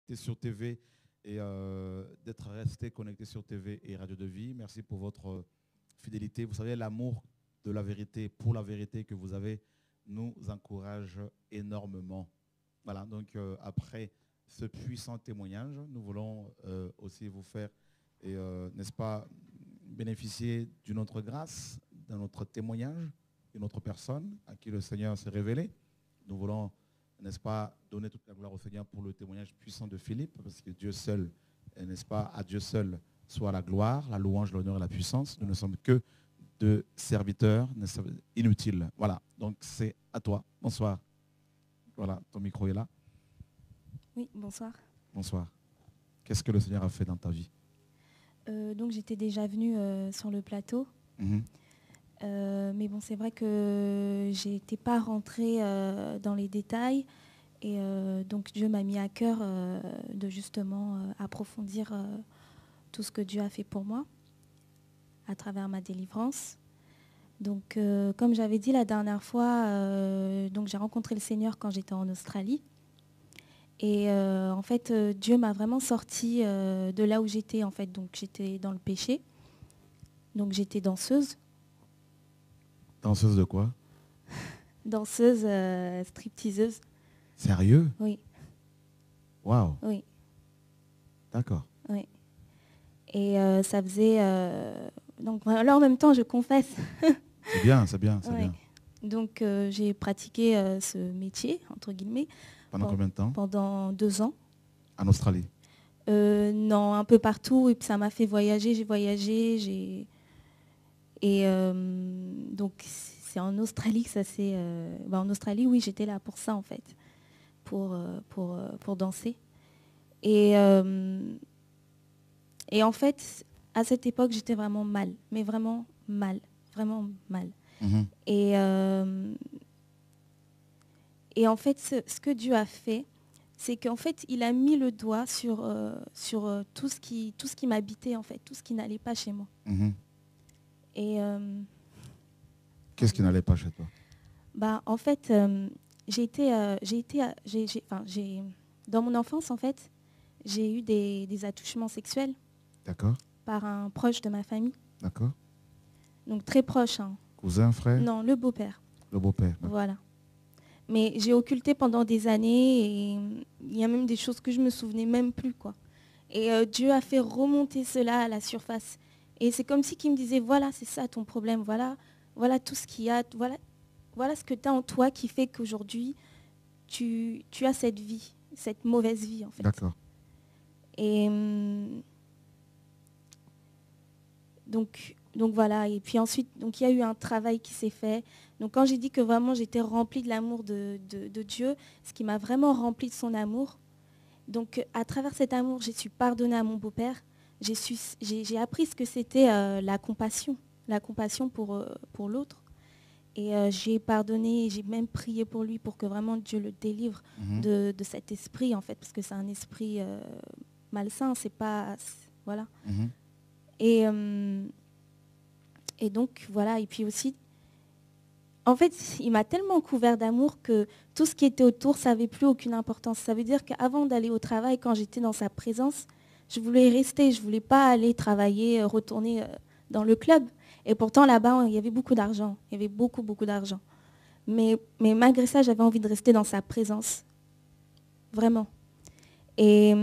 connectés sur TV et d'être restés connectés sur TV et Radio de Vie. Merci pour votre fidélité. Vous savez, l'amour de la vérité, pour la vérité que vous avez, nous encourage énormément. Voilà, donc après ce puissant témoignage, nous voulons aussi vous faire, n'est-ce pas, bénéficier d'une autre grâce, d'un autre témoignage, d'une autre personne à qui le Seigneur s'est révélé. Nous voulons, n'est-ce pas, donner toute la gloire au Seigneur pour le témoignage puissant de Philippe, parce que Dieu seul, n'est-ce pas, à Dieu seul soit la gloire, la louange, l'honneur et la puissance. Nous ne sommes que de serviteurs inutiles. Voilà, donc c'est à toi. Bonsoir. Voilà, ton micro est là. Oui, bonsoir. Bonsoir. Qu'est-ce que le Seigneur a fait dans ta vie? Donc j'étais déjà venue sur le plateau. Mais bon, c'est vrai que je n'étais pas rentrée dans les détails. Et donc Dieu m'a mis à cœur de justement approfondir tout ce que Dieu a fait pour moi à travers ma délivrance. Donc comme j'avais dit la dernière fois, donc j'ai rencontré le Seigneur quand j'étais en Australie. Et en fait, Dieu m'a vraiment sortie de là où j'étais. En fait, donc j'étais dans le péché. Donc j'étais danseuse. Danseuse de quoi? Danseuse, stripteaseuse. Sérieux? Oui. Waouh. Oui. D'accord. Oui. Et ça faisait... donc là, en même temps, je confesse. C'est bien, c'est bien, c'est Oui. bien. Donc j'ai pratiqué ce métier, entre guillemets. Pendant combien de temps? Pendant 2 ans. En Australie? Non, un peu partout. Et puis ça m'a fait voyager. J'ai voyagé. Et donc c'est en Australie que ça s'est... en Australie, oui, j'étais là pour ça, en fait. Pour danser. Et en fait, à cette époque, j'étais vraiment mal. Mais vraiment mal. Vraiment mal. Et en fait, ce que Dieu a fait, c'est qu'en fait, il a mis le doigt sur tout ce qui m'habitait, en fait, tout ce qui n'allait pas chez moi. Et qu'est-ce qui n'allait pas chez toi? En fait, dans mon enfance, en fait, j'ai eu des attouchements sexuels. D'accord. Par un proche de ma famille. D'accord. Donc très proche. Hein. Cousin, frère? Non, le beau-père. Le beau-père. Voilà. Mais j'ai occulté pendant des années et il y a même des choses que je me souvenais même plus, quoi. Et Dieu a fait remonter cela à la surface. Et c'est comme si qu'il me disait, voilà, c'est ça ton problème, voilà tout ce qu'il y a, voilà ce que tu as en toi qui fait qu'aujourd'hui, tu as cette vie, cette mauvaise vie, en fait. D'accord. Et donc voilà. Et puis ensuite, donc il y a eu un travail qui s'est fait. Donc quand j'ai dit que vraiment j'étais remplie de l'amour de Dieu, ce qui m'a vraiment remplie de son amour. Donc à travers cet amour, j'ai su pardonner à mon beau-père. J'ai appris ce que c'était la compassion pour l'autre. Et j'ai pardonné, j'ai même prié pour lui pour que vraiment Dieu le délivre de cet esprit, en fait, parce que c'est un esprit malsain, c'est pas... Voilà. Et donc, voilà, et puis aussi, en fait, il m'a tellement couvert d'amour que tout ce qui était autour, ça n'avait plus aucune importance. Ça veut dire qu'avant d'aller au travail, quand j'étais dans sa présence, je voulais rester, je ne voulais pas aller travailler, retourner dans le club. Et pourtant, là-bas, il y avait beaucoup d'argent. Il y avait beaucoup, beaucoup d'argent. Mais malgré ça, j'avais envie de rester dans sa présence. Vraiment. Et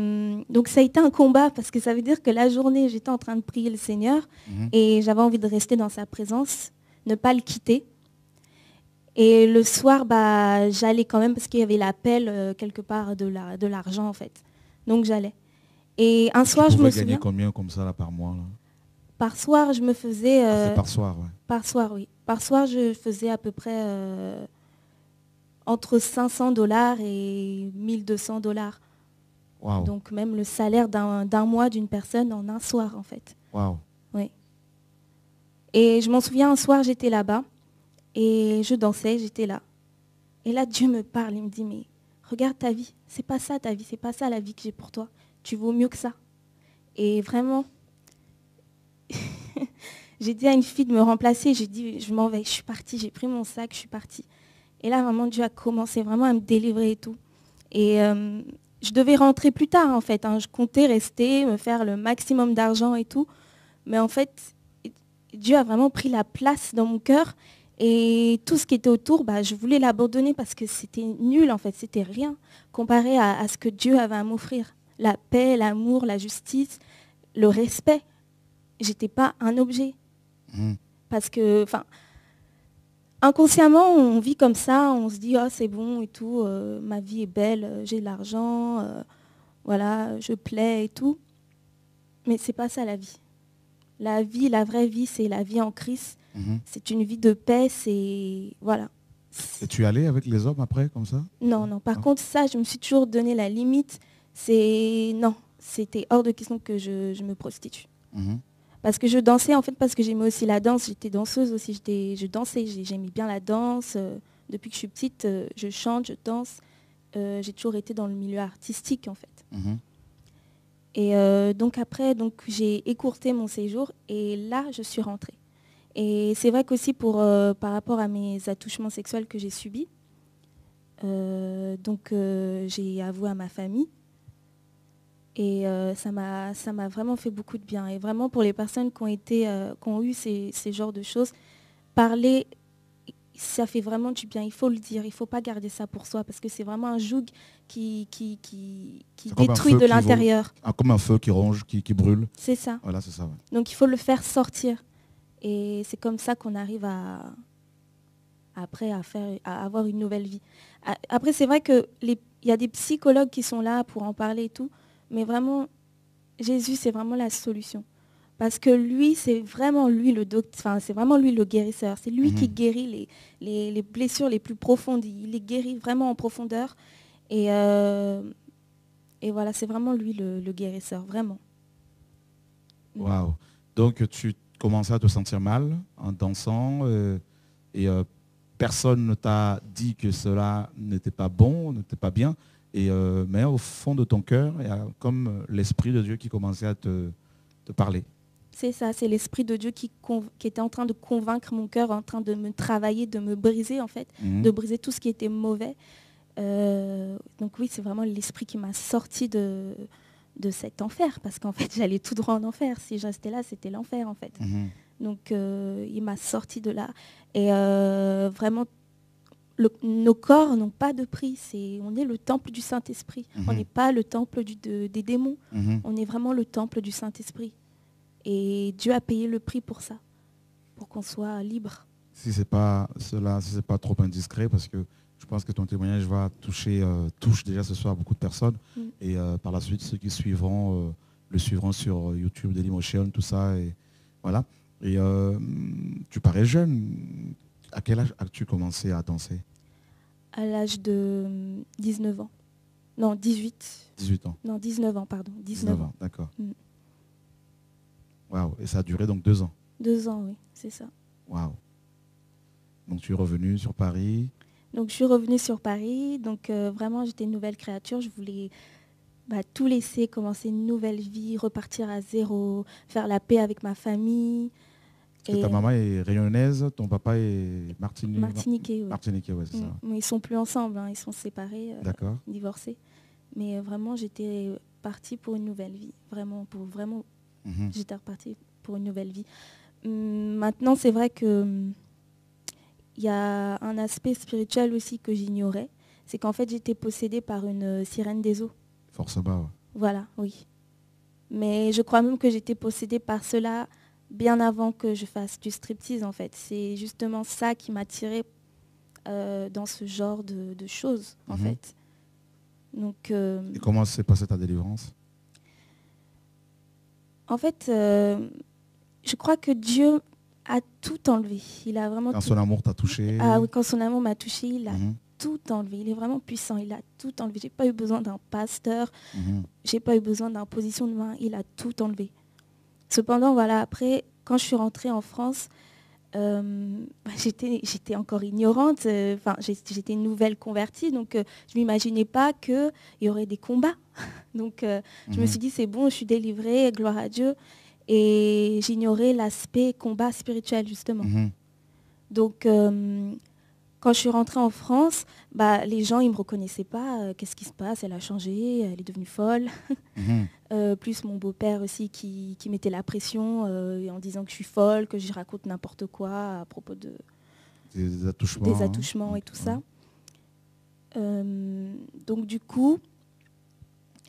donc, ça a été un combat parce que ça veut dire que la journée, j'étais en train de prier le Seigneur et j'avais envie de rester dans sa présence, ne pas le quitter. Et le soir, j'allais quand même parce qu'il y avait l'appel quelque part de l'argent, en fait. Donc, j'allais. Et un soir, je me souviens... gagner combien comme ça là, par mois là? Par soir, je me faisais... c'est par soir, ouais. Par soir, oui. Par soir, je faisais à peu près entre $500 et $1 200. Wow. Donc même le salaire d'un mois d'une personne en un soir, en fait. Wow. Oui. Et je m'en souviens, un soir, j'étais là-bas et je dansais, j'étais là. Et là, Dieu me parle, il me dit, mais regarde ta vie, c'est pas ça ta vie, c'est pas ça la vie que j'ai pour toi. Tu vaux mieux que ça. Et vraiment... J'ai dit à une fille de me remplacer, j'ai dit, je m'en vais, je suis partie, j'ai pris mon sac, je suis partie. Et là, vraiment, Dieu a commencé vraiment à me délivrer et tout. Et je devais rentrer plus tard, en fait. Hein. Je comptais rester, me faire le maximum d'argent et tout. Mais en fait, Dieu a vraiment pris la place dans mon cœur. Et tout ce qui était autour, je voulais l'abandonner parce que c'était nul, en fait. C'était rien comparé à ce que Dieu avait à m'offrir. La paix, l'amour, la justice, le respect. J'étais pas un objet. Parce que, inconsciemment, on vit comme ça, on se dit, oh, c'est bon et tout, ma vie est belle, j'ai de l'argent, voilà, je plais et tout. Mais c'est pas ça la vie. La vie, la vraie vie, c'est la vie en Christ. C'est une vie de paix, c'est... Voilà. Et tu es allé avec les hommes après, comme ça? Non. Par contre, ça, je me suis toujours donné la limite. Non, c'était hors de question que je me prostitue. Parce que je dansais, en fait, parce que j'aimais aussi la danse. J'étais danseuse aussi, je dansais, j'aimais bien la danse. Depuis que je suis petite, je chante, je danse. J'ai toujours été dans le milieu artistique, en fait. Et donc après, j'ai écourté mon séjour et là, je suis rentrée. Et c'est vrai qu'aussi par rapport à mes attouchements sexuels que j'ai subis, j'ai avoué à ma famille. Et ça m'a vraiment fait beaucoup de bien. Et vraiment, pour les personnes qui ont eu ces genres de choses, parler, ça fait vraiment du bien. Il faut le dire. Il ne faut pas garder ça pour soi parce que c'est vraiment un joug qui détruit de l'intérieur. Comme un feu qui ronge, qui brûle. C'est ça. Voilà, c'est ça. Ouais. Donc, il faut le faire sortir. Et c'est comme ça qu'on arrive à avoir une nouvelle vie. Après, c'est vrai qu'il y a des psychologues qui sont là pour en parler et tout. Mais vraiment, Jésus, c'est vraiment la solution. Parce que lui, c'est vraiment lui c'est vraiment lui le guérisseur. C'est lui qui guérit les blessures les plus profondes. Il les guérit vraiment en profondeur. Et voilà, c'est vraiment lui le guérisseur, vraiment. Waouh. Donc, tu commençais à te sentir mal en dansant et personne ne t'a dit que cela n'était pas bon, n'était pas bien. Mais au fond de ton cœur, il y a comme l'Esprit de Dieu qui commençait à te parler. C'est ça, c'est l'Esprit de Dieu qui était en train de convaincre mon cœur, en train de me travailler, de me briser en fait, de briser tout ce qui était mauvais. Donc oui, c'est vraiment l'Esprit qui m'a sorti de cet enfer, parce qu'en fait, j'allais tout droit en enfer. Si je restais là, c'était l'enfer en fait. Donc il m'a sorti de là. Et vraiment, nos corps n'ont pas de prix. On est le temple du Saint-Esprit. On n'est pas le temple des démons. On est vraiment le temple du Saint-Esprit. Et Dieu a payé le prix pour ça, pour qu'on soit libre. Si ce n'est pas trop indiscret, parce que je pense que ton témoignage va touche déjà ce soir beaucoup de personnes. Et par la suite, ceux qui suivront le suivront sur YouTube, Dailymotion, tout ça. Et voilà. Et tu parais jeune. À quel âge as-tu commencé à danser? À l'âge de 19 ans. Non, 18. 18 ans. Non, 19 ans, pardon. 19 ans, d'accord. Waouh. Et ça a duré donc 2 ans? 2 ans, oui, c'est ça. Waouh. Donc tu es revenu sur Paris? Donc je suis revenue sur Paris. Donc vraiment, j'étais une nouvelle créature. Je voulais tout laisser, commencer une nouvelle vie, repartir à zéro, faire la paix avec ma famille. Parce que ta maman est réunionnaise, ton papa est martiniquais. Oui. Martiniquais, ouais, c'est ça. Mais ils sont plus ensemble, hein, ils sont séparés, divorcés. Mais vraiment, j'étais partie pour une nouvelle vie. J'étais repartie pour une nouvelle vie. Maintenant, c'est vrai que il y a un aspect spirituel aussi que j'ignorais. C'est qu'en fait, j'étais possédée par une sirène des eaux. Force bas, ouais. Voilà, oui. Mais je crois même que j'étais possédée par cela bien avant que je fasse du striptease, en fait. C'est justement ça qui m'a tirée dans ce genre de choses, en fait. Donc, et comment s'est passée ta délivrance? En fait, je crois que Dieu a tout enlevé. Il a vraiment son amour t'a touché? Ah oui, quand son amour m'a touché, il a tout enlevé. Il est vraiment puissant. Il a tout enlevé. J'ai pas eu besoin d'un pasteur. J'ai pas eu besoin d'imposition de main. Il a tout enlevé. Cependant, voilà, après, quand je suis rentrée en France, j'étais encore ignorante. J'étais une nouvelle convertie, donc je m'imaginais pas qu'il y aurait des combats. Donc, je me suis dit, c'est bon, je suis délivrée, gloire à Dieu. Et j'ignorais l'aspect combat spirituel, justement. Donc, quand je suis rentrée en France, bah, les gens, ils ne me reconnaissaient pas. Qu'est-ce qui se passe? Elle a changé, elle est devenue folle. Plus mon beau-père aussi qui mettait la pression en disant que je suis folle, que je raconte n'importe quoi à propos des attouchements et tout ça. Donc du coup,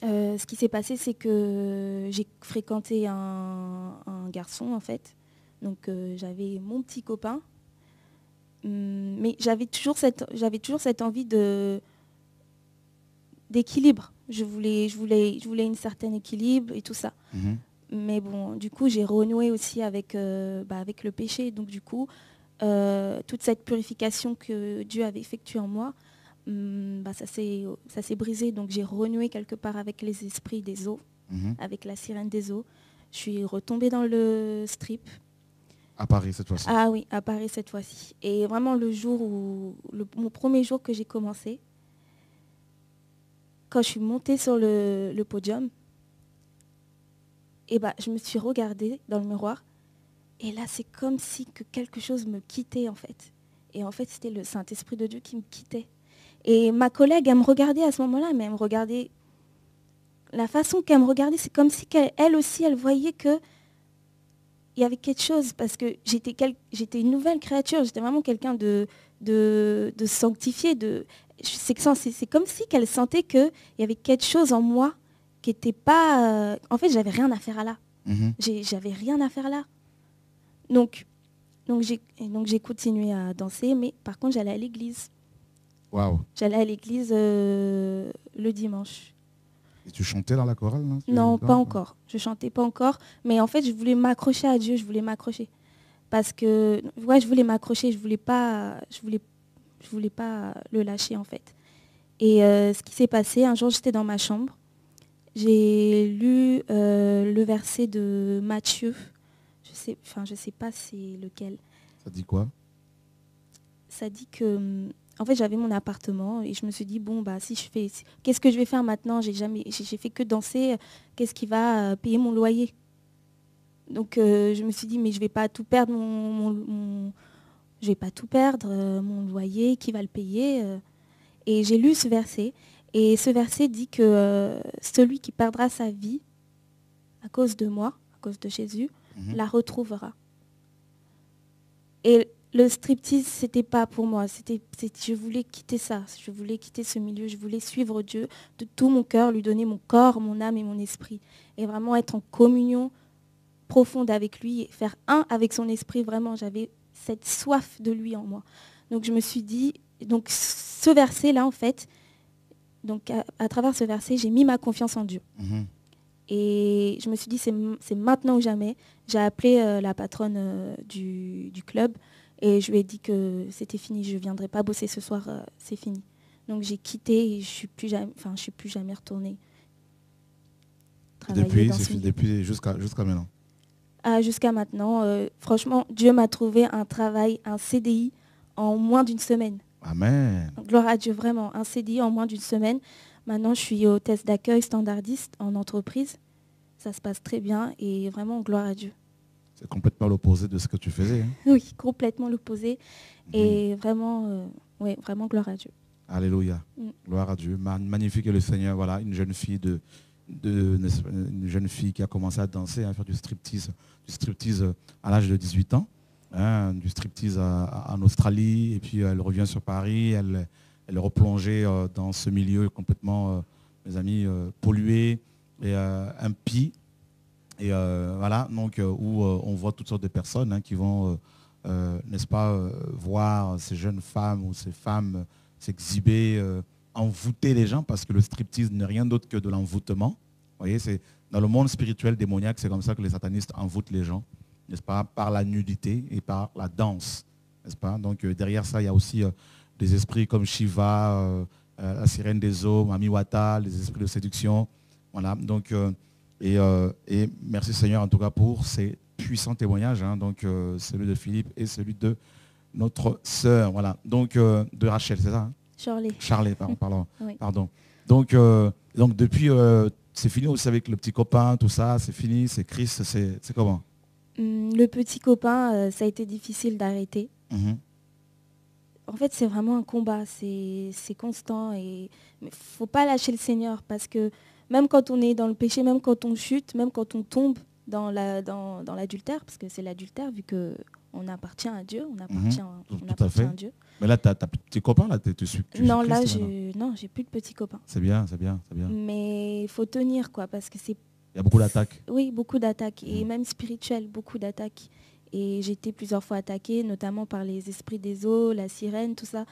ce qui s'est passé, c'est que j'ai fréquenté un garçon, en fait. Donc j'avais mon petit copain. Mais j'avais toujours cette envie d'équilibre. Je voulais une certaine équilibre et tout ça. Mais bon, du coup, j'ai renoué aussi avec le péché. Donc du coup, toute cette purification que Dieu avait effectuée en moi, ça s'est brisé. Donc j'ai renoué quelque part avec les esprits des eaux, avec la sirène des eaux. Je suis retombée dans le strip. À Paris cette fois-ci. Ah oui, à Paris cette fois-ci. Et vraiment mon premier jour que j'ai commencé, quand je suis montée sur le podium, et je me suis regardée dans le miroir. Et là, c'est comme si que quelque chose me quittait en fait. Et en fait, c'était le Saint-Esprit de Dieu qui me quittait. Et ma collègue, elle me regardait à ce moment-là, mais elle me regardait. La façon qu'elle me regardait, c'est comme si elle aussi, elle voyait que il y avait quelque chose, parce que j'étais une nouvelle créature, j'étais vraiment quelqu'un de sanctifié. C'est comme si qu'elle sentait qu'il y avait quelque chose en moi qui n'était pas... en fait, j'avais rien à faire là. J'avais rien à faire là. Donc j'ai continué à danser, mais par contre, j'allais à l'église. Waouh. J'allais à l'église le dimanche. Et tu chantais dans la chorale? Non, pas encore. Je chantais pas encore. Mais en fait, je voulais m'accrocher à Dieu. Je voulais m'accrocher. Parce que, ouais, je voulais m'accrocher. Je voulais pas le lâcher, en fait. Et ce qui s'est passé, un jour, j'étais dans ma chambre. J'ai lu le verset de Matthieu. Je sais pas c'est lequel. Ça dit quoi? Ça dit que... En fait, j'avais mon appartement et je me suis dit, qu'est-ce que je vais faire maintenant? J'ai fait que danser. Qu'est-ce qui va payer mon loyer? Donc, je me suis dit, mais je vais pas tout perdre je vais pas tout perdre, mon loyer, qui va le payer? Et j'ai lu ce verset. Et ce verset dit que celui qui perdra sa vie à cause de moi, à cause de Jésus, la retrouvera. Et le striptease, c'était pas pour moi. Je voulais quitter ça. Je voulais quitter ce milieu. Je voulais suivre Dieu de tout mon cœur, lui donner mon corps, mon âme et mon esprit. Et vraiment être en communion profonde avec lui, et faire un avec son esprit. Vraiment, j'avais cette soif de lui en moi. Donc je me suis dit, donc ce verset-là, en fait, donc à travers ce verset, j'ai mis ma confiance en Dieu. Et je me suis dit, c'est maintenant ou jamais. J'ai appelé la patronne du club. Et je lui ai dit que c'était fini, je ne viendrai pas bosser ce soir, c'est fini. Donc j'ai quitté et je ne suis plus jamais retournée. Depuis jusqu'à maintenant. Jusqu'à maintenant, franchement, Dieu m'a trouvé un travail, un CDI en moins d'une semaine. Amen. Gloire à Dieu, vraiment, un CDI en moins d'une semaine. Maintenant, je suis hôtesse d'accueil standardiste en entreprise. Ça se passe très bien et vraiment, gloire à Dieu. C'est complètement l'opposé de ce que tu faisais. Hein? Oui, complètement l'opposé. Et vraiment, vraiment gloire à Dieu. Alléluia. Gloire à Dieu. Magnifique est le Seigneur. Voilà, une jeune fille une jeune fille qui a commencé à danser, à faire du striptease à l'âge de 18 ans. Hein, du striptease en Australie. Et puis elle revient sur Paris. Elle est replongée dans ce milieu complètement, mes amis, pollué et impie. Et voilà, donc où on voit toutes sortes de personnes qui vont, n'est-ce pas, voir ces jeunes femmes ou ces femmes s'exhiber, envoûter les gens, parce que le striptease n'est rien d'autre que de l'envoûtement. Vous voyez, c'est dans le monde spirituel démoniaque, c'est comme ça que les satanistes envoûtent les gens, n'est-ce pas, par la nudité et par la danse, n'est-ce pas. Donc derrière ça, il y a aussi des esprits comme Shiva, la sirène des eaux, Mami Wata, les esprits de séduction. Voilà, donc... Et merci Seigneur en tout cas pour ces puissants témoignages, hein, donc celui de Philippe et celui de notre sœur, voilà, donc de Rachel, c'est ça, hein? Charlie, pardon. Oui. Pardon. Donc depuis, c'est fini aussi avec le petit copain, tout ça, c'est fini, c'est Christ, c'est comment? Le petit copain, ça a été difficile d'arrêter. en fait, c'est vraiment un combat, c'est constant. Et il ne faut pas lâcher le Seigneur parce que même quand on est dans le péché, même quand on chute, même quand on tombe dans l'adultère, parce que c'est l'adultère vu qu'on appartient à Dieu, on Mhm. appartient, Tout, on tout à appartient fait. à Dieu. Mais là, tu as plus de petits copains, là, tu suis Non, là, Christ maintenant. non, j'ai plus de petits copains. C'est bien, c'est bien, c'est bien. Mais il faut tenir, quoi, parce que c'est... Il y a beaucoup d'attaques. Oui, beaucoup d'attaques, et Mhm. même spirituelles, beaucoup d'attaques. Et j'ai été plusieurs fois attaquée, notamment par les esprits des eaux, la sirène, tout ça.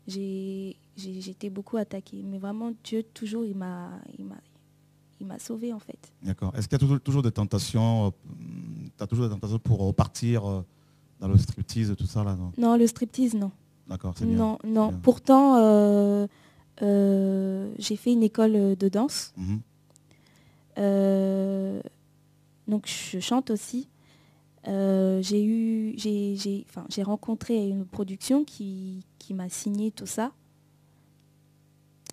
J'ai été beaucoup attaquée. Mais vraiment, Dieu, toujours, il m'a sauvée, en fait. D'accord. Est-ce qu'il y a toujours des tentations, tu as toujours des tentations pour repartir dans le striptease, tout ça, là, non? Non, le striptease, non. D'accord, c'est bien. Non, C'est non. bien. Pourtant, j'ai fait une école de danse. Mhm. Donc, je chante aussi. J'ai rencontré une production qui m'a signé tout ça.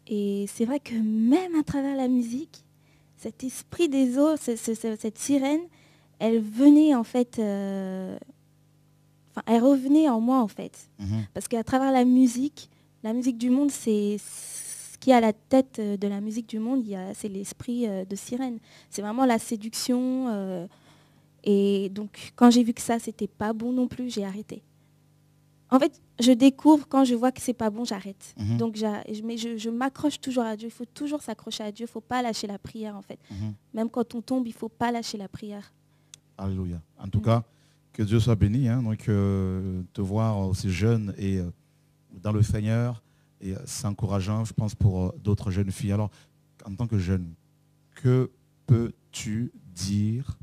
Et c'est vrai que même à travers la musique, cet esprit des eaux, cette sirène, elle venait en fait, elle revenait en moi en fait. Mhm. Parce qu'à travers la musique du monde, c'est ce qui est à la tête de la musique du monde, c'est l'esprit de sirène. C'est vraiment la séduction. Et donc, quand j'ai vu que ça, c'était pas bon non plus, j'ai arrêté. En fait, je découvre, quand je vois que c'est pas bon, j'arrête. Mhm. Donc, mais je m'accroche toujours à Dieu. Il faut toujours s'accrocher à Dieu. Il ne faut pas lâcher la prière, en fait. Mhm. Même quand on tombe, il ne faut pas lâcher la prière. Alléluia. En tout cas, que Dieu soit béni. Hein, donc, te voir aussi jeune et dans le Seigneur, et c'est encourageant, je pense, pour d'autres jeunes filles. Alors, en tant que jeune, que peux-tu dire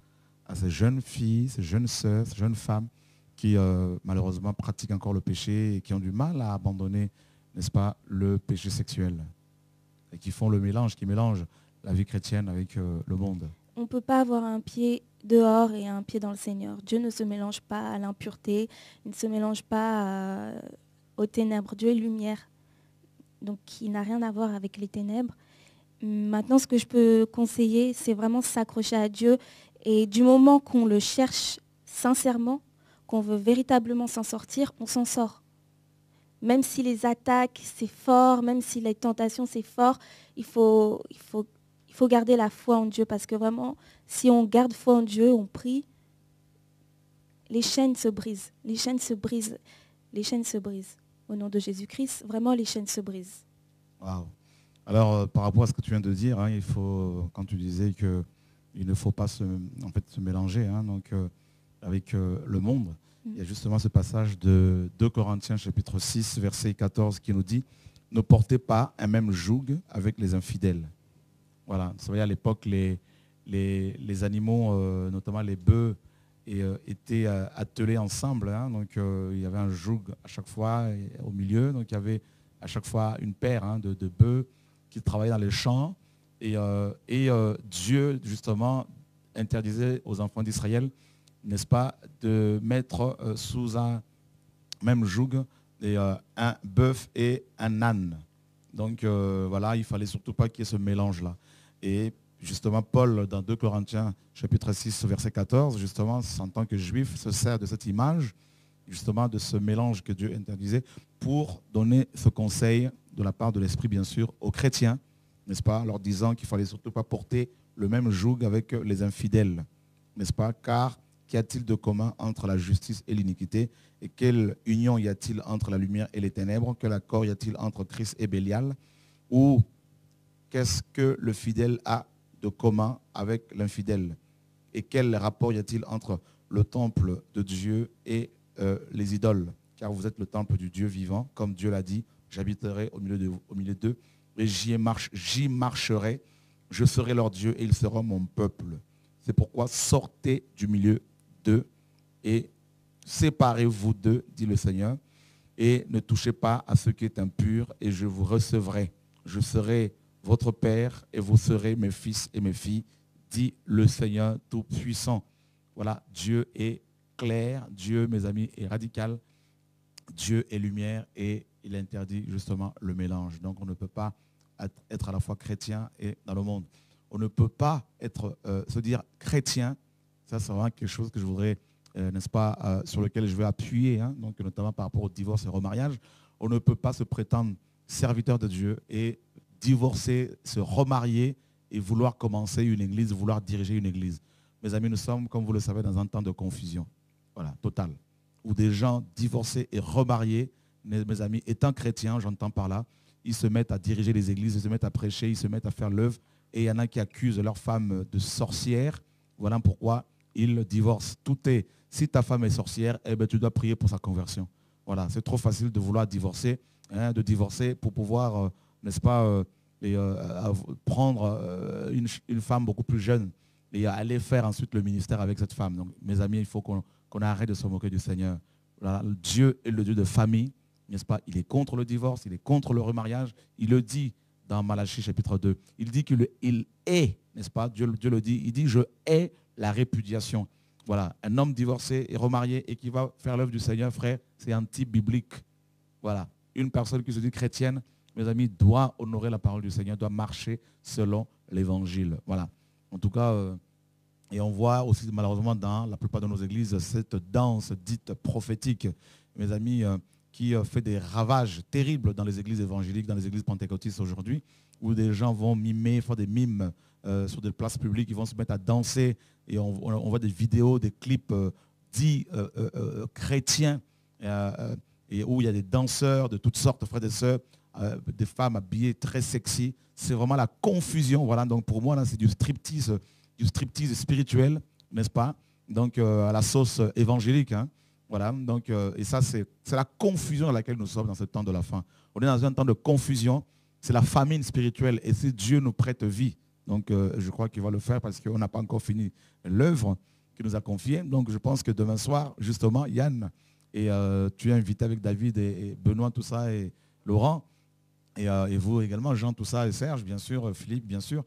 à ces jeunes filles, ces jeunes sœurs, ces jeunes femmes qui malheureusement pratiquent encore le péché et qui ont du mal à abandonner, n'est-ce pas, le péché sexuel et qui font le mélange, qui mélangent la vie chrétienne avec le monde? On ne peut pas avoir un pied dehors et un pied dans le Seigneur. Dieu ne se mélange pas à l'impureté, il ne se mélange pas aux ténèbres. Dieu est lumière, donc il n'a rien à voir avec les ténèbres. Maintenant, ce que je peux conseiller, c'est vraiment s'accrocher à Dieu. Et du moment qu'on le cherche sincèrement, qu'on veut véritablement s'en sortir, on s'en sort. Même si les attaques, c'est fort, même si les tentations, c'est fort, il faut garder la foi en Dieu. Parce que vraiment, si on garde foi en Dieu, on prie, les chaînes se brisent. Les chaînes se brisent. Les chaînes se brisent. Au nom de Jésus-Christ, vraiment, les chaînes se brisent. Wow. Alors, par rapport à ce que tu viens de dire, hein, il faut, quand tu disais qu'il ne faut pas se mélanger donc, avec le monde, il y a justement ce passage de 2 Corinthiens chapitre 6, verset 14 qui nous dit « Ne portez pas un même joug avec les infidèles ». Voilà, vous savez, à l'époque, les animaux, notamment les bœufs, étaient attelés ensemble. Hein, donc, il y avait un joug à chaque fois au milieu. Donc, il y avait à chaque fois une paire de bœufs qui travaillaient dans les champs. Et Dieu, justement, interdisait aux enfants d'Israël, n'est-ce pas, de mettre sous un même joug un bœuf et un âne. Donc, voilà, il ne fallait surtout pas qu'il y ait ce mélange-là. Et justement, Paul, dans 2 Corinthiens, chapitre 6, verset 14, justement, en tant que juif, se sert de cette image, justement, de ce mélange que Dieu interdisait, pour donner ce conseil de la part de l'Esprit, bien sûr, aux chrétiens, n'est-ce pas, leur disant qu'il ne fallait surtout pas porter le même joug avec les infidèles, n'est-ce pas, car qu'y a-t-il de commun entre la justice et l'iniquité? Et quelle union y a-t-il entre la lumière et les ténèbres? Quel accord y a-t-il entre Christ et Bélial? Ou qu'est-ce que le fidèle a de commun avec l'infidèle? Et quel rapport y a-t-il entre le temple de Dieu et les idoles? Car vous êtes le temple du Dieu vivant, comme Dieu l'a dit, j'habiterai au milieu d'eux, et j'y marcherai, je serai leur Dieu et ils seront mon peuple. C'est pourquoi sortez du milieu d'eux et séparez-vous d'eux, dit le Seigneur, et ne touchez pas à ce qui est impur, et je vous recevrai. Je serai votre Père et vous serez mes fils et mes filles, dit le Seigneur Tout-Puissant. Voilà, Dieu est clair, Dieu, mes amis, est radical, Dieu est lumière et il interdit justement le mélange. Donc on ne peut pas être à la fois chrétien et dans le monde. On ne peut pas se dire chrétien. Ça, c'est vraiment quelque chose que je voudrais, n'est-ce pas, sur lequel je veux appuyer, hein, donc notamment par rapport au divorce et au remariage. On ne peut pas se prétendre serviteur de Dieu et divorcer, se remarier et vouloir commencer une église, vouloir diriger une église. Mes amis, nous sommes, comme vous le savez, dans un temps de confusion. Voilà, total. Où des gens divorcés et remariés, mes amis, étant chrétiens, j'entends par là, ils se mettent à diriger les églises, ils se mettent à prêcher, ils se mettent à faire l'œuvre. Et il y en a qui accusent leur femme de sorcière. Voilà pourquoi ils divorcent. Tout est, si ta femme est sorcière, eh ben, tu dois prier pour sa conversion. Voilà, c'est trop facile de vouloir divorcer, hein, de divorcer pour pouvoir, n'est-ce pas, prendre une femme beaucoup plus jeune et aller faire ensuite le ministère avec cette femme. Donc, mes amis, il faut qu'on arrête de se moquer du Seigneur. Voilà, Dieu est le Dieu de famille, n'est-ce pas? Il est contre le divorce, il est contre le remariage. Il le dit dans Malachie chapitre 2. Il dit qu'il est, n'est-ce pas? Dieu le dit. Il dit, je hais la répudiation. Voilà, un homme divorcé et remarié et qui va faire l'œuvre du Seigneur, frère, c'est anti-biblique. Voilà, une personne qui se dit chrétienne, mes amis, doit honorer la parole du Seigneur, doit marcher selon l'évangile. Voilà. En tout cas, et on voit aussi malheureusement dans la plupart de nos églises cette danse dite prophétique, mes amis, qui fait des ravages terribles dans les églises évangéliques, dans les églises pentecôtistes aujourd'hui, où des gens vont mimer, faire des mimes sur des places publiques, ils vont se mettre à danser, et on voit des vidéos, des clips dits chrétiens, et où il y a des danseurs de toutes sortes, frères et sœurs, des femmes habillées très sexy. C'est vraiment la confusion. Voilà, donc pour moi, là, c'est du striptease spirituel, n'est-ce pas? Donc à la sauce évangélique. Hein. Voilà, donc, et ça, c'est la confusion dans laquelle nous sommes dans ce temps de la fin. On est dans un temps de confusion, c'est la famine spirituelle, et si Dieu nous prête vie, donc je crois qu'il va le faire parce qu'on n'a pas encore fini l'œuvre qu'il nous a confiée. Donc je pense que demain soir, justement, Yann, et tu es invité avec David et Benoît, tout ça, et Laurent, et vous également, Jean, tout ça, et Serge, bien sûr, Philippe, bien sûr.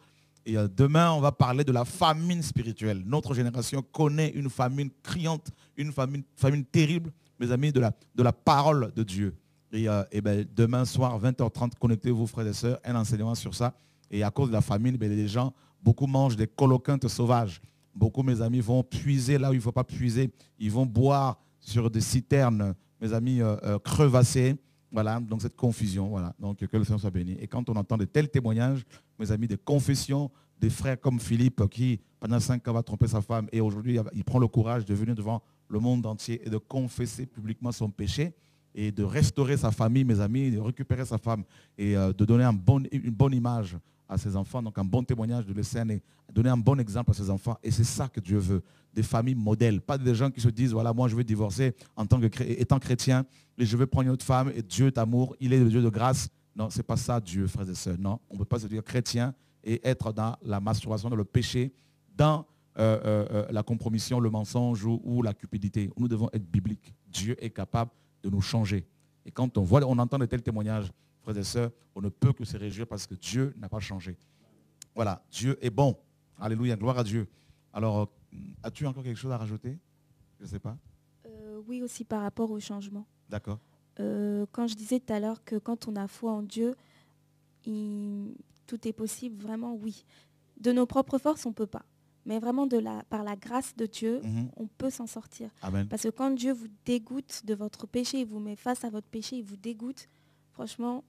Et demain, on va parler de la famine spirituelle. Notre génération connaît une famine criante, une famine terrible, mes amis, de la parole de Dieu. Et ben, demain soir, 20h30, connectez-vous, frères et sœurs, un enseignement sur ça. Et à cause de la famine, ben, les gens, beaucoup mangent des coloquintes sauvages. Beaucoup, mes amis, vont puiser là où il ne faut pas puiser. Ils vont boire sur des citernes, mes amis, crevassées. Voilà, donc cette confusion, voilà. Donc que le Seigneur soit béni. Et quand on entend de tels témoignages, mes amis, des confessions, des frères comme Philippe qui, pendant 5 ans, va tromper sa femme et aujourd'hui, il prend le courage de venir devant le monde entier et de confesser publiquement son péché et de restaurer sa famille, mes amis, de récupérer sa femme et de donner une bonne image à ses enfants, donc un bon témoignage de l'essai et donner un bon exemple à ses enfants. Et c'est ça que Dieu veut, des familles modèles, pas des gens qui se disent, voilà, moi je vais divorcer étant chrétien et je vais prendre une autre femme et Dieu est amour, il est le Dieu de grâce. Non, ce n'est pas ça Dieu, frères et sœurs. Non, on ne peut pas se dire chrétien et être dans la masturbation, dans le péché, dans la compromission, le mensonge ou la cupidité. Nous devons être bibliques. Dieu est capable de nous changer. Et quand on entend de tels témoignages, frères et sœurs, on ne peut que se réjouir parce que Dieu n'a pas changé. Voilà, Dieu est bon. Alléluia, gloire à Dieu. Alors, as-tu encore quelque chose à rajouter? Je ne sais pas. Oui, aussi par rapport au changement. D'accord. Quand je disais tout à l'heure que quand on a foi en Dieu, tout est possible, vraiment, oui. De nos propres forces, on ne peut pas. Mais vraiment, par la grâce de Dieu, on peut s'en sortir. Amen. Parce que quand Dieu vous dégoûte de votre péché, il vous met face à votre péché, il vous dégoûte, franchement,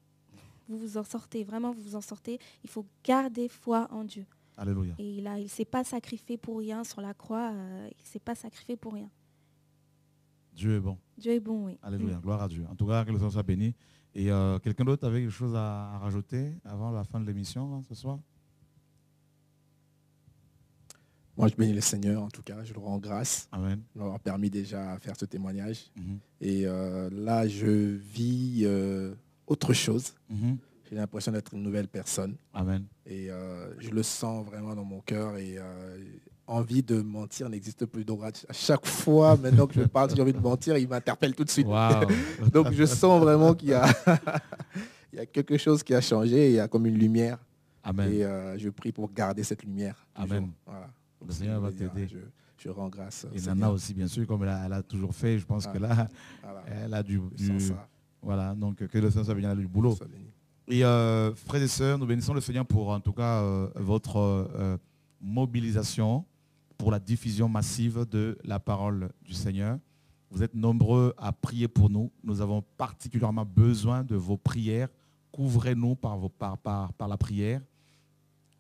vous vous en sortez. Vraiment, vous vous en sortez. Il faut garder foi en Dieu. Alléluia. Et là, il ne s'est pas sacrifié pour rien sur la croix. Il ne s'est pas sacrifié pour rien. Dieu est bon. Dieu est bon, oui. Alléluia, gloire à Dieu. En tout cas, que le Seigneur soit béni. Et quelqu'un d'autre avait quelque chose à rajouter avant la fin de l'émission ce soir? Moi, je bénis le Seigneur, en tout cas, je le rends grâce. Amen. De m'avoir permis déjà à faire ce témoignage. Mm-hmm. Et là, je vis autre chose. Mm-hmm. J'ai l'impression d'être une nouvelle personne. Amen. Et je le sens vraiment dans mon cœur. Et envie de mentir n'existe plus. Donc, à chaque fois, maintenant que je parle, si j'ai envie de mentir, il m'interpelle tout de suite. Wow. Donc, je sens vraiment qu'il y a, il y a quelque chose qui a changé. Il y a comme une lumière. Amen. Et je prie pour garder cette lumière. Amen. Voilà. Le Seigneur va t'aider. Je rends grâce. Et Nana aussi, bien sûr, comme elle a toujours fait. Je pense que là, voilà. elle a du ça. Voilà, donc que le Seigneur soit béni, elle a du boulot. Et frères et sœurs, nous bénissons le Seigneur pour, en tout cas, votre mobilisation pour la diffusion massive de la parole du Seigneur. Vous êtes nombreux à prier pour nous. Nous avons particulièrement besoin de vos prières. Couvrez-nous par la prière.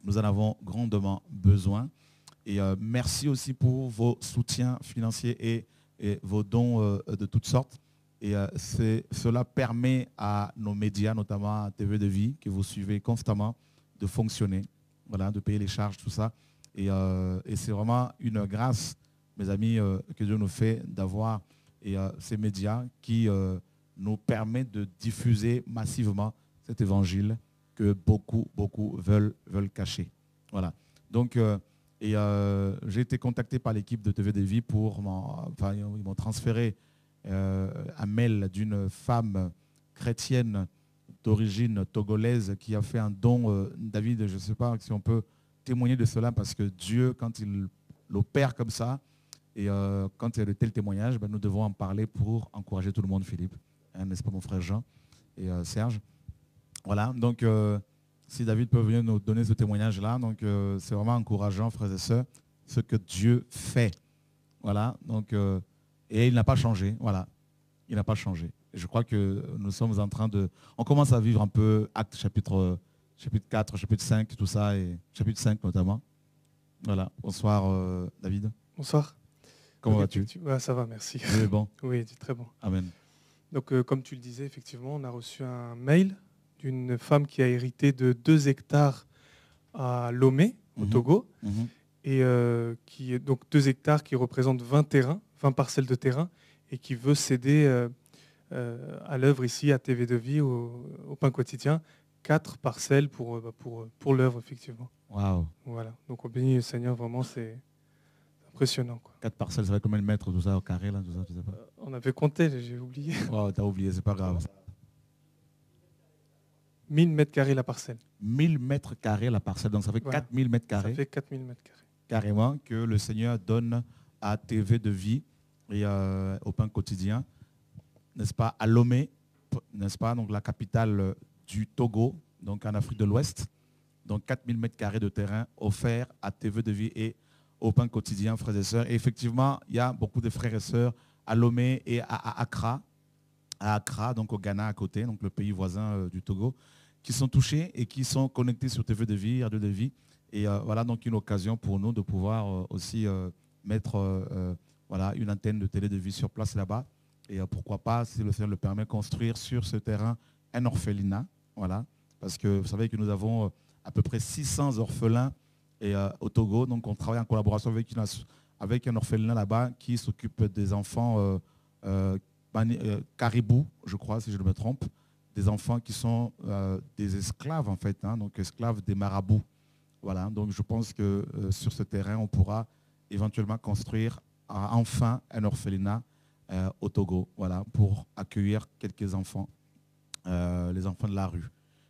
Nous en avons grandement besoin. Et merci aussi pour vos soutiens financiers et vos dons de toutes sortes. Et cela permet à nos médias, notamment à TV de Vie, que vous suivez constamment, de fonctionner, voilà, de payer les charges, tout ça. Et c'est vraiment une grâce, mes amis, que Dieu nous fait d'avoir ces médias qui nous permettent de diffuser massivement cet évangile que beaucoup veulent cacher. Voilà. Donc, j'ai été contacté par l'équipe de TV de Vie ils m'ont transféré un mail d'une femme chrétienne d'origine togolaise qui a fait un don. David, je ne sais pas si on peut témoigner de cela, parce que Dieu, quand il l'opère comme ça, et quand il y a de tels témoignages, nous devons en parler pour encourager tout le monde, Philippe. Hein, n'est-ce pas, mon frère Jean et Serge? Voilà, donc si David peut venir nous donner ce témoignage-là, donc c'est vraiment encourageant, frères et sœurs, ce que Dieu fait. Voilà, donc, et il n'a pas changé, voilà, il n'a pas changé. Et je crois que nous sommes en train de... On commence à vivre un peu Actes chapitre 4, chapitre 5, tout ça, et chapitre 5 notamment. Voilà, bonsoir David. Bonsoir. Comment vas-tu? Ça va, merci. Oui, bon. Oui, très bon. Amen. Donc, comme tu le disais, effectivement, on a reçu un mail d'une femme qui a hérité de 2 hectares à Lomé, au Togo, et donc 2 hectares qui représentent 20 parcelles de terrain, et qui veut céder à l'œuvre ici, à TV de Vie, au pain quotidien, 4 parcelles pour l'œuvre, effectivement. Waouh. Voilà, donc on bénit le Seigneur, vraiment, c'est impressionnant, quoi. 4 parcelles, ça va combien de mètres, tout ça, au carré, là, tout ça, je sais pas. On avait compté, j'ai oublié. Wow, t'as oublié, c'est pas grave. 1000 mètres carrés la parcelle. 1000 mètres carrés la parcelle, donc ça fait Voilà. 4000 mètres carrés. Ça fait 4000 mètres carrés. Carrément, que le Seigneur donne à TV de Vie et au pain quotidien, n'est-ce pas, à Lomé, n'est-ce pas, donc la capitale du Togo, donc en Afrique de l'Ouest. Donc 4000 mètres carrés de terrain offerts à TV de Vie et au pain quotidien, frères et sœurs. Et effectivement, il y a beaucoup de frères et sœurs à Lomé et à Accra, donc au Ghana à côté, donc le pays voisin du Togo, qui sont touchés et qui sont connectés sur TV de Vie, Radio de Vie. Et voilà donc une occasion pour nous de pouvoir aussi mettre voilà, une antenne de télé de Vie sur place là-bas. Et pourquoi pas, si le Seigneur le permet, construire sur ce terrain un orphelinat. Voilà, parce que vous savez que nous avons à peu près 600 orphelins au Togo. Donc on travaille en collaboration avec un orphelinat là-bas qui s'occupe des enfants caribous, je crois, si je ne me trompe, des enfants qui sont des esclaves en fait, hein, donc esclaves des marabouts. Voilà, donc je pense que sur ce terrain, on pourra éventuellement construire enfin un orphelinat au Togo, voilà, pour accueillir quelques enfants, les enfants de la rue.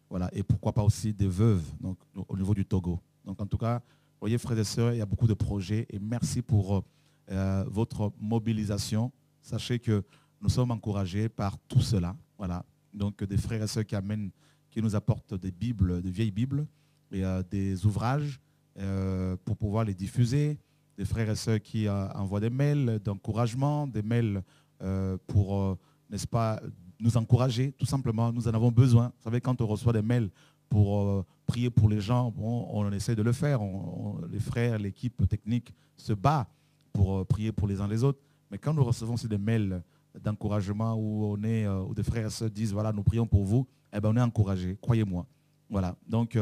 Voilà, et pourquoi pas aussi des veuves donc, au niveau du Togo. Donc en tout cas, vous voyez, frères et sœurs, il y a beaucoup de projets et merci pour votre mobilisation. Sachez que nous sommes encouragés par tout cela. Voilà, donc des frères et sœurs qui nous apportent des Bibles, des vieilles Bibles, et des ouvrages pour pouvoir les diffuser, des frères et sœurs qui envoient des mails d'encouragement, des mails pour, n'est-ce pas, nous encourager, tout simplement. Nous en avons besoin. Vous savez, quand on reçoit des mails pour prier pour les gens, bon, on essaie de le faire. Les frères, l'équipe technique se bat pour prier pour les uns les autres. Mais quand nous recevons aussi des mails d'encouragement où des frères et sœurs disent, voilà, nous prions pour vous, eh ben, on est encouragés, croyez-moi. Voilà. Donc,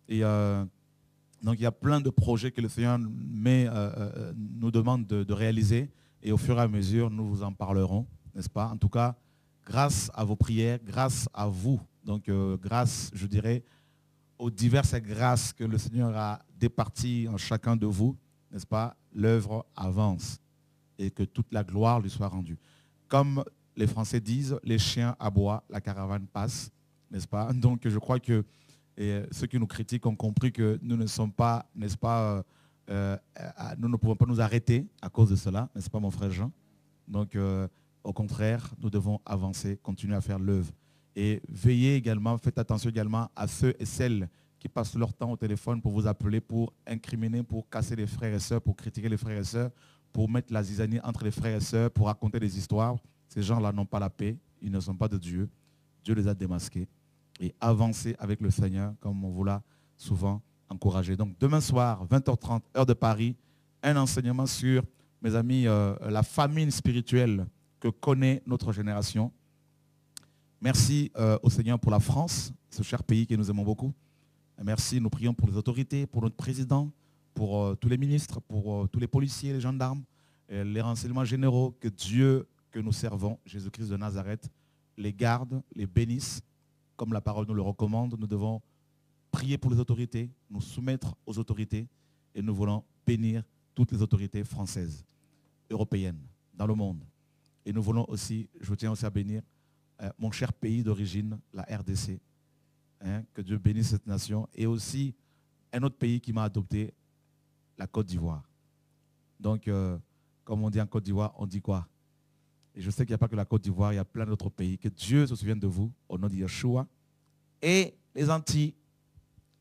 il y a plein de projets que le Seigneur nous demande de réaliser et au fur et à mesure, nous vous en parlerons, n'est-ce pas? En tout cas, grâce à vos prières, grâce à vous, donc grâce, je dirais, aux diverses grâces que le Seigneur a départies en chacun de vous, n'est-ce pas? L'œuvre avance et que toute la gloire lui soit rendue. Comme les Français disent, les chiens aboient, la caravane passe, n'est-ce pas? Donc je crois que ceux qui nous critiquent ont compris que nous ne sommes pas, n'est-ce pas, nous ne pouvons pas nous arrêter à cause de cela, n'est-ce pas mon frère Jean? Donc au contraire, nous devons avancer, continuer à faire l'œuvre. Et veillez également, faites attention également à ceux et celles qui passent leur temps au téléphone pour vous appeler, pour incriminer, pour casser les frères et sœurs, pour critiquer les frères et sœurs, pour mettre la zizanie entre les frères et sœurs, pour raconter des histoires. Ces gens-là n'ont pas la paix, ils ne sont pas de Dieu. Dieu les a démasqués. Et avancer avec le Seigneur, comme on vous l'a souvent encouragé. Donc demain soir, 20h30, heure de Paris, un enseignement sur, mes amis, la famine spirituelle que connaît notre génération. Merci au Seigneur pour la France, ce cher pays que nous aimons beaucoup. Merci, nous prions pour les autorités, pour notre président, pour tous les ministres, pour tous les policiers, les gendarmes, les renseignements généraux, que Dieu que nous servons, Jésus-Christ de Nazareth, les garde, les bénisse, comme la parole nous le recommande. Nous devons prier pour les autorités, nous soumettre aux autorités, et nous voulons bénir toutes les autorités françaises, européennes, dans le monde. Et nous voulons aussi, je tiens aussi à bénir mon cher pays d'origine, la RDC. Que Dieu bénisse cette nation. Et aussi un autre pays qui m'a adopté, la Côte d'Ivoire. Donc, comme on dit en Côte d'Ivoire, on dit quoi? Et je sais qu'il n'y a pas que la Côte d'Ivoire, il y a plein d'autres pays. Que Dieu se souvienne de vous, au nom de Yeshua. Et les Antilles,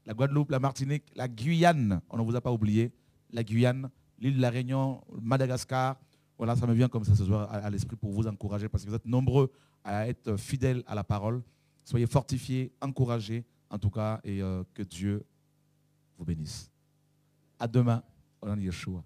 la Guadeloupe, la Martinique, la Guyane, on ne vous a pas oublié. La Guyane, l'île de la Réunion, Madagascar. Voilà, ça me vient comme ça ce soir à l'esprit pour vous encourager parce que vous êtes nombreux à être fidèles à la parole. Soyez fortifiés, encouragés, en tout cas, et que Dieu vous bénisse. À demain, au nom de Yeshua.